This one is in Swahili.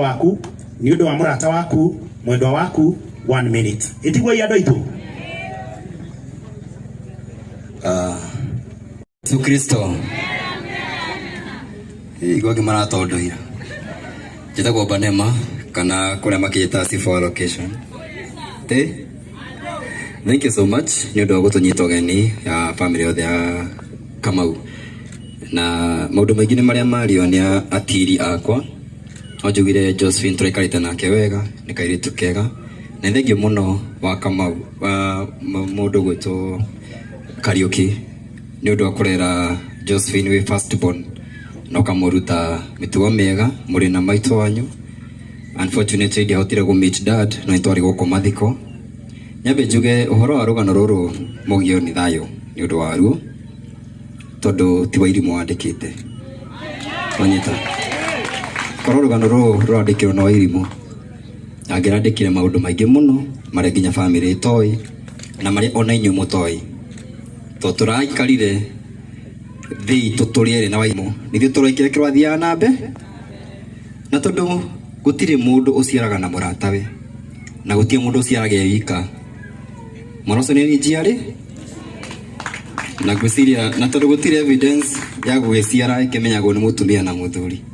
waku ni undu wa murata waku mwendwa waku 1 minute itigwa ya ndoito tu Kristo igwa kimara tondoira jita kwa banema kana kule makita C4 location te. Thank you so much ni undu wa gutunyita geni ya family yothe ya Kamau na maundu maingi ni maria mario ni atiri akwa ojugire Josephine turikarite nake wega ni kairitu kega na thengio muno wa Kamau wa mundu gwito Kariuki ni undu wa kurera Josephine we first born no kamuruta mitugo mega muri na maito wanyu. Unfortunately dia hotire go meet dad no itwari goko mathiko nyabe juge uhoro wa rugano ruru mugio ni thayo ni undu wa ruo tondu ti wairimu wandikite onyita korwo rugano ruru rwandikirwo na wairimu angirandikire maundu maingi muno maria nginya family itoi na maria ona inyu mutoi to turaikarire thi tuturiere na wairimu nithio turaikire kirwathia nambe na tondu gutire mundu uciaraga na muratawe na gutie mundu uciaraga wika moroso ni njiari na gwiciria na tondu gutire evidence ya gwiciara ikimenyagwo ni mutumia na muthuri.